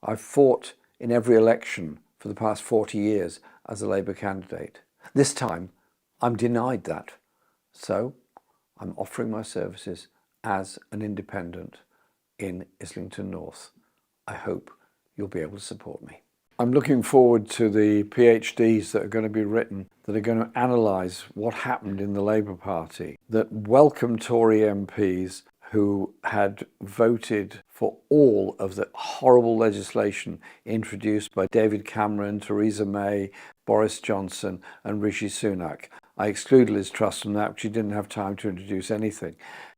I've fought in every election for the past 40 years as a Labour candidate. This time, I'm denied that. So I'm offering my services as an independent in Islington North. I hope you'll be able to support me. I'm looking forward to the PhDs that are going to be written, that are going to analyse what happened in the Labour Party, that welcome Tory MPs who had voted for all of the horrible legislation introduced by David Cameron, Theresa May, Boris Johnson and Rishi Sunak. I excluded Liz Truss from that, because she didn't have time to introduce anything.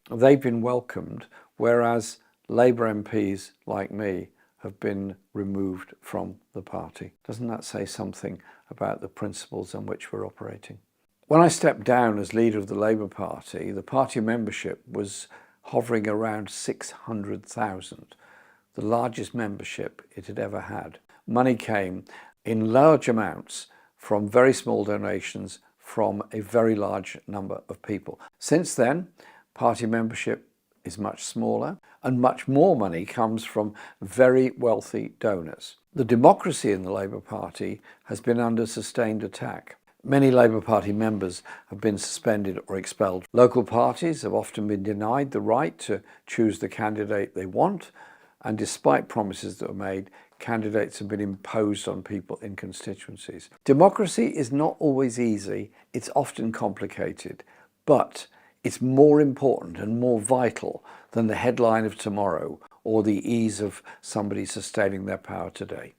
They've been welcomed, whereas Labour MPs like me have been removed from the party. Doesn't that say something about the principles on which we're operating? When I stepped down as leader of the Labour Party, the party membership was hovering around 600,000, the largest membership it had ever had. Money came in large amounts from very small donations from a very large number of people. Since then, party membership is much smaller and much more money comes from very wealthy donors. The democracy in the Labour Party has been under sustained attack. Many Labour Party members have been suspended or expelled. Local parties have often been denied the right to choose the candidate they want, and despite promises that were made, candidates have been imposed on people in constituencies. Democracy is not always easy, it's often complicated, but it's more important and more vital than the headline of tomorrow or the ease of somebody sustaining their power today.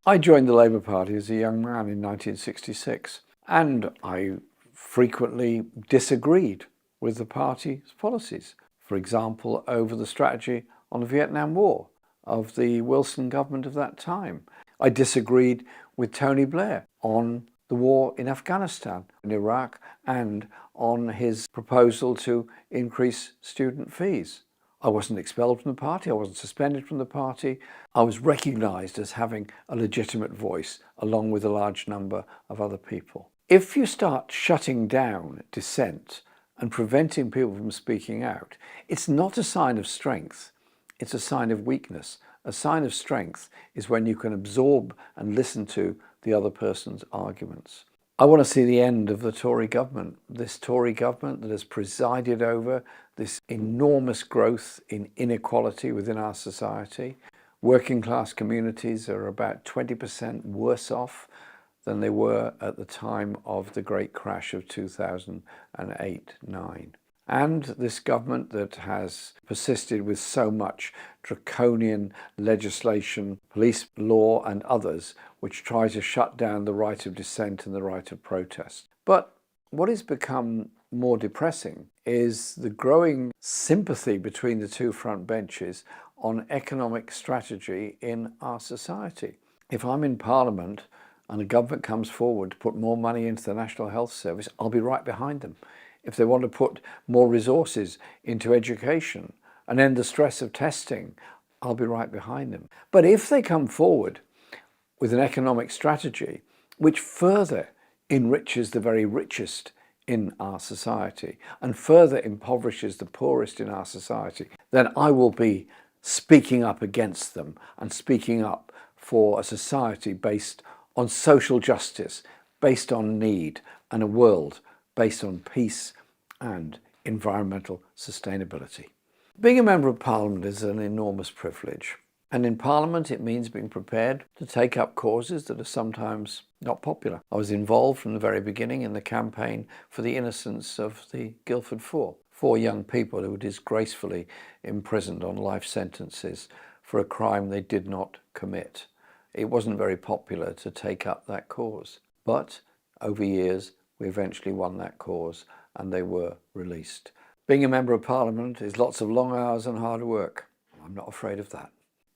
I joined the Labour Party as a young man in 1966, and I frequently disagreed with the party's policies. For example, over the strategy on the Vietnam War of the Wilson government of that time. I disagreed with Tony Blair on the war in Afghanistan, in Iraq, and on his proposal to increase student fees. I wasn't expelled from the party, I wasn't suspended from the party. I was recognised as having a legitimate voice, along with a large number of other people. If you start shutting down dissent and preventing people from speaking out, it's not a sign of strength, it's a sign of weakness. A sign of strength is when you can absorb and listen to the other person's arguments. I want to see the end of the Tory government, this Tory government that has presided over this enormous growth in inequality within our society. Working class communities are about 20% worse off than they were at the time of the great crash of 2008-9. And this government that has persisted with so much draconian legislation, police law and others, which try to shut down the right of dissent and the right of protest. But what has become more depressing is the growing sympathy between the two front benches on economic strategy in our society. If I'm in Parliament and a government comes forward to put more money into the National Health Service, I'll be right behind them. If they want to put more resources into education and end the stress of testing, I'll be right behind them. But if they come forward with an economic strategy which further enriches the very richest in our society and further impoverishes the poorest in our society, then I will be speaking up against them and speaking up for a society based on social justice, based on need, and a world based on peace and environmental sustainability. Being a Member of Parliament is an enormous privilege. And in Parliament, it means being prepared to take up causes that are sometimes not popular. I was involved from the very beginning in the campaign for the innocence of the Guildford Four young people who were disgracefully imprisoned on life sentences for a crime they did not commit. It wasn't very popular to take up that cause. But over years, we eventually won that cause and they were released. Being a Member of Parliament is lots of long hours and hard work. I'm not afraid of that.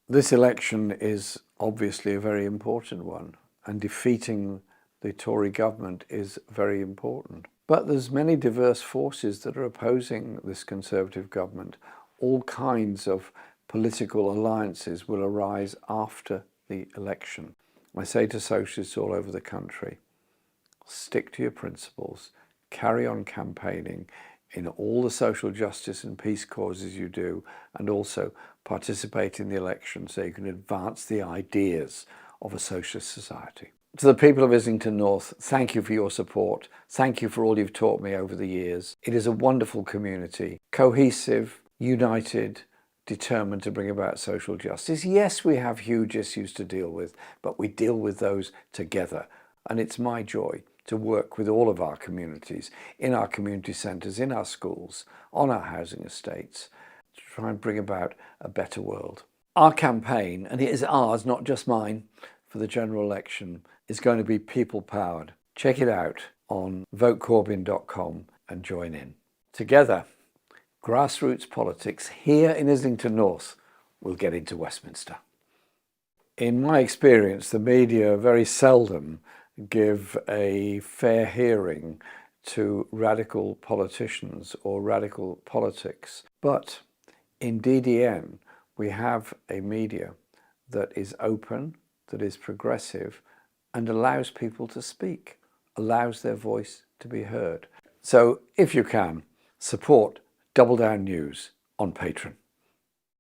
This election is obviously a very important one, and defeating the Tory government is very important. But there's many diverse forces that are opposing this Conservative government. All kinds of political alliances will arise after the election. I say to socialists all over the country, stick to your principles, carry on campaigning in all the social justice and peace causes you do, and also participate in the election so you can advance the ideas of a socialist society. To the people of Islington North, thank you for your support. Thank you for all you've taught me over the years. It is a wonderful community, cohesive, united, determined to bring about social justice. Yes, we have huge issues to deal with, but we deal with those together. And it's my joy to work with all of our communities, in our community centres, in our schools, on our housing estates, to try and bring about a better world. Our campaign, and it is ours, not just mine, for the general election, is going to be people-powered. Check it out on votecorbyn.com and join in. Together, grassroots politics here in Islington North will get into Westminster. In my experience, the media very seldom give a fair hearing to radical politicians or radical politics. But in DDN, we have a media that is open, that is progressive, and allows people to speak, allows their voice to be heard. So if you can, support Double Down News on Patreon.